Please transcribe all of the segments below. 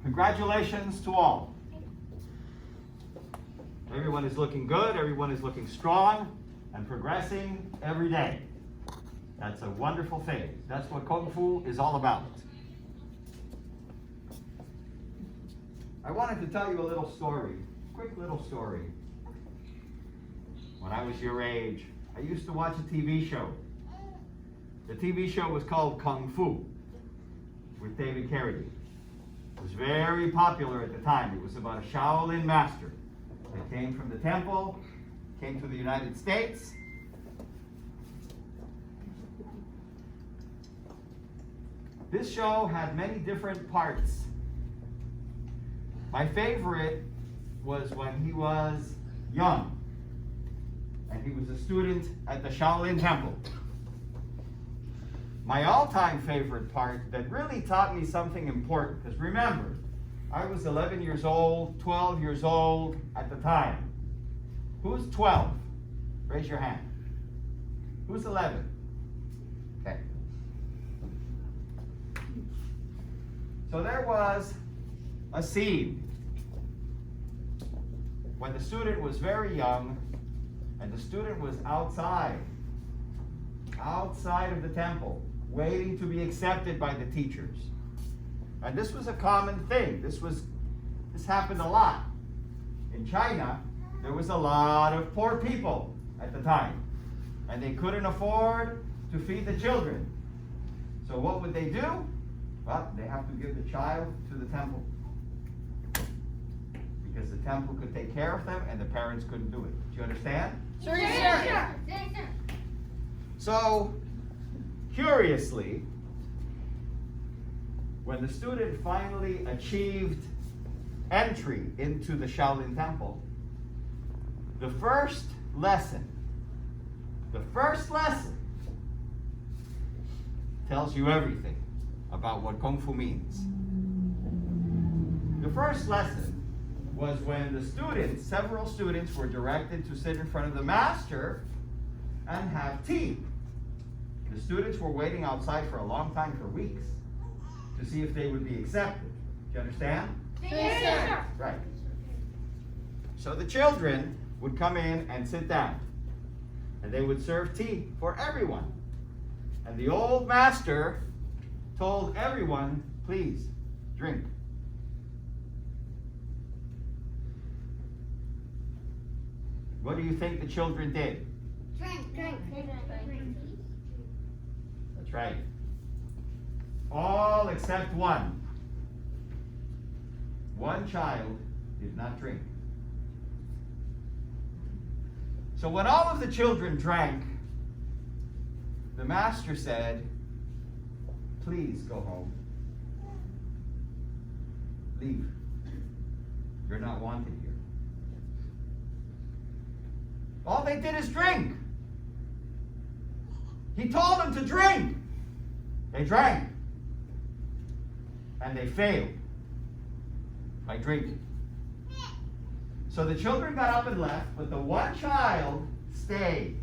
Congratulations to all. Everyone is looking good, everyone is looking strong and progressing every day. That's a wonderful thing. That's what Kung Fu is all about. I wanted to tell you a little story, quick little story. When I was your age, I used to watch a TV show. The TV show was called Kung Fu with David Carradine. It was very popular at the time. It was about a Shaolin master that came from the temple, came to the United States. This show had many different parts. My favorite was when he was young and he was a student at the Shaolin Temple. My all-time favorite part that really taught me something important, because remember, I was 11 years old, 12 years old at the time. Who's 12? Raise your hand. Who's 11? Okay. So there was a scene when the student was very young and the student was outside of the temple, waiting to be accepted by the teachers. And this was a common thing. This happened a lot. In China, there was a lot of poor people at the time, and they couldn't afford to feed the children. So what would they do? Well, they have to give the child to the temple, because the temple could take care of them and the parents couldn't do it. Do you understand? Sure, sir. So, curiously, when the student finally achieved entry into the Shaolin Temple, the first lesson tells you everything about what Kung Fu means. The first lesson was when several students were directed to sit in front of the master and have tea. The students were waiting outside for a long time, for weeks, to see if they would be accepted. Do you understand? Yes, sir. Right. So the children would come in and sit down, and they would serve tea for everyone. And the old master told everyone, please, drink. What do you think the children did? Drink. That's right. All except one. One child did not drink. So when all of the children drank, the master said, please go home. Leave. You're not wanted here. All they did is drink. He told them to drink. They drank. And they failed by drinking. So the children got up and left, but the one child stayed.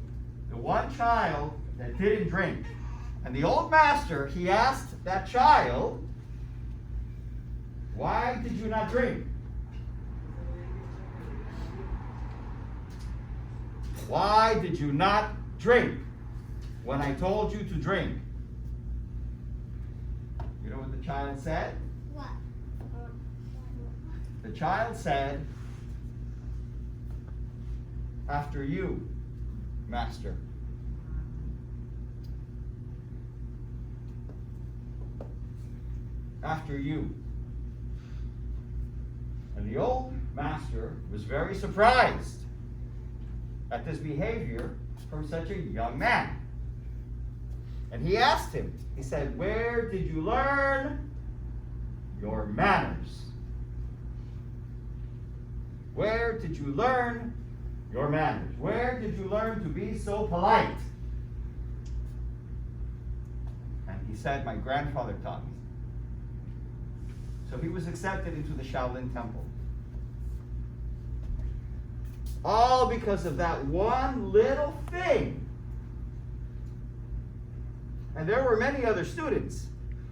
The one child that didn't drink. And the old master, he asked that child, why did you not drink? Why did you not drink when I told you to drink? You know what the child said? What? The child said, after you, master. After you. And the old master was very surprised at this behavior from such a young man. And he asked him, he said, where did you learn your manners? Where did you learn your manners? Where did you learn to be so polite? And he said, my grandfather taught me. So he was accepted into the Shaolin Temple. All because of that one little thing. And there were many other students,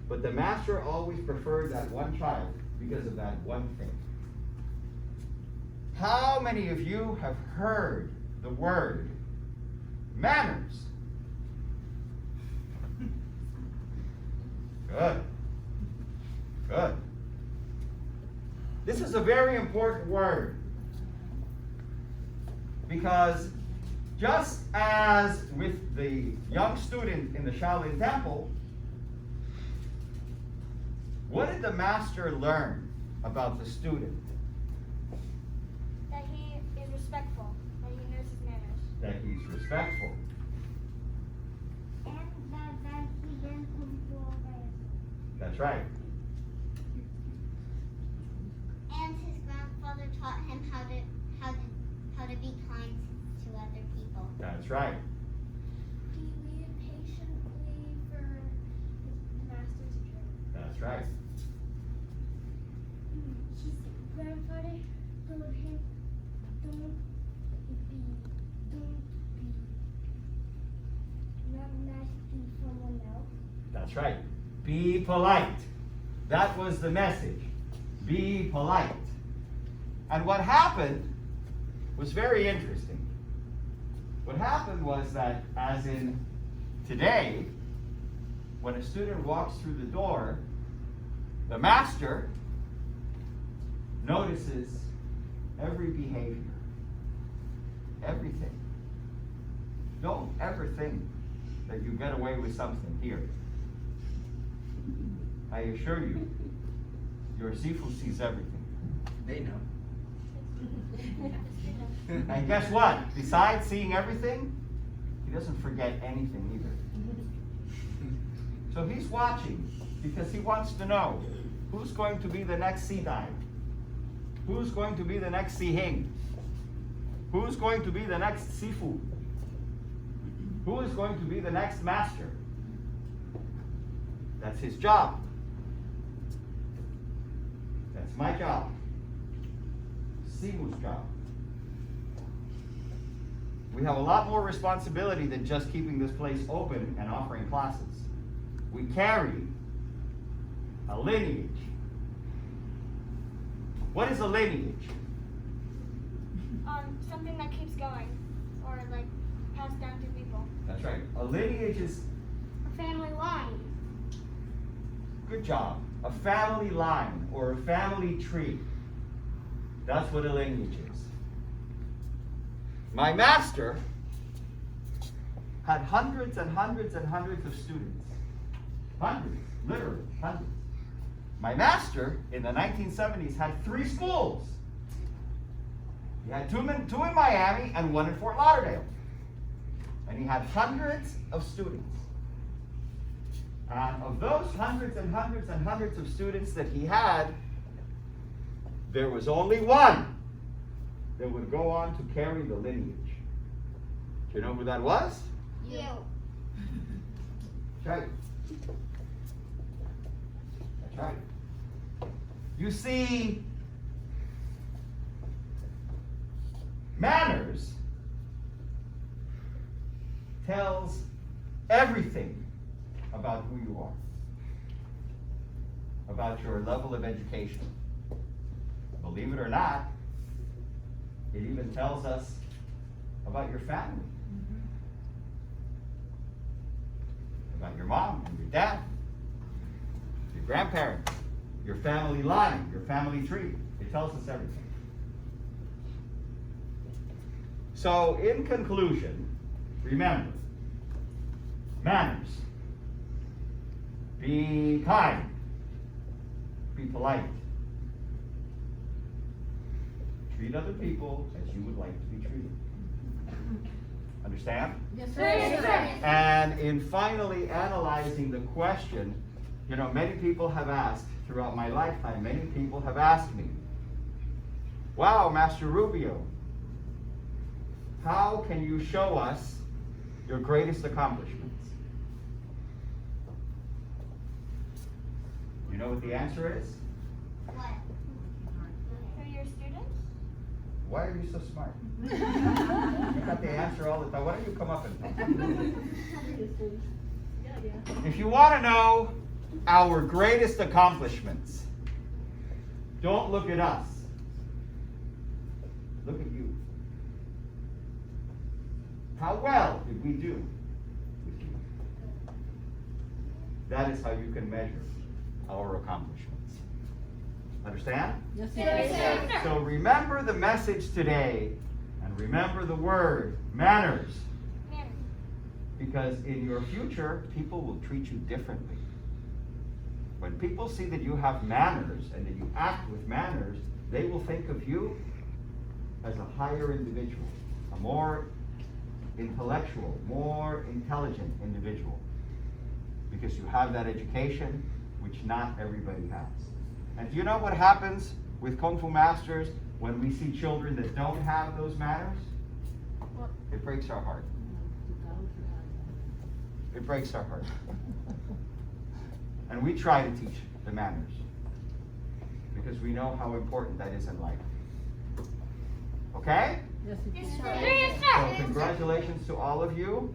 but the master always preferred that one child because of that one thing. How many of you have heard the word manners? Good. Good. This is a very important word because just as with the young student in the Shaolin Temple, what did the master learn about the student? That he is respectful. That he knows his manners. That he's respectful. And that he learns to obey. That's right. And his grandfather taught him how to be kind to other people. That's right. He waited patiently for his master to train. That's right. His grandfather told him, don't be not nasty to someone else. That's right. Be polite. That was the message. Be polite. And what happened was very interesting. What happened was that, as in today, when a student walks through the door, the master notices every behavior, everything. Don't ever think that you get away with something here. I assure you, your Sifu sees everything. They know. And guess what? Besides seeing everything, he doesn't forget anything either. So he's watching because he wants to know who's going to be the next Sidai, who's going to be the next Sihing, who's going to be the next Sifu, who is going to be the next master. That's his job. That's my job. Sifu's job. We have a lot more responsibility than just keeping this place open and offering classes. We carry a lineage. What is a lineage? Something that keeps going, or like passed down to people. That's right. A lineage is, A family line. good job, a family line or a family tree. That's what a lineage is. My master had hundreds and hundreds and hundreds of students. Hundreds, literally hundreds. My master in the 1970s had 3 schools. He had two in Miami and 1 in Fort Lauderdale. And he had hundreds of students. And of those hundreds and hundreds and hundreds of students that he had, there was only one that would go on to carry the lineage. Do you know who that was? You. That's right. That's right. You see, manners tells everything about who you are, about your level of education. Believe it or not, it even tells us about your family, about your mom and your dad, your grandparents, your family line, your family tree. It tells us everything. So, in conclusion, remember, manners. Be kind. Be polite. Treat other people as you would like to be treated. Understand? Yes, sir. Yes, sir. And in finally analyzing the question, many people have asked throughout my lifetime, many people have asked me, wow, Master Rubio, how can you show us your greatest accomplishments? You know what the answer is? What? For your students? Why are you so smart? You got the answer all the time. Why don't you come up and talk? If you want to know our greatest accomplishments, Don't look at us. Look at you. How well did we do with you? That is how you can measure our accomplishments. Understand? Yes, Yes, sir. So remember the message today, and remember the word manners, because in your future, people will treat you differently. When people see that you have manners and that you act with manners, they will think of you as a higher individual, a more intellectual, more intelligent individual, because you have that education which not everybody has. And do you know what happens with Kung Fu masters when we see children that don't have those manners? It breaks our heart. It breaks our heart. And we try to teach the manners because we know how important that is in life. Okay? Yes, Yes, sir. sir. Yes, sir. So congratulations to all of you.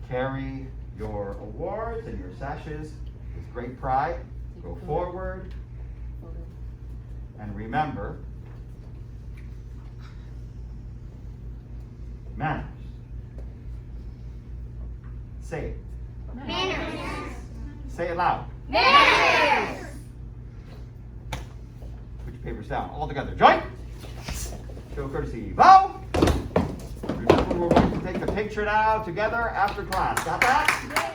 Carry your awards and your sashes with great pride. Go forward and remember manners. Say it. Manners. Say it loud. Manners. Put your papers down all together. Join. Show courtesy. Bow. Remember, we're going to take the picture now together after class. Got that?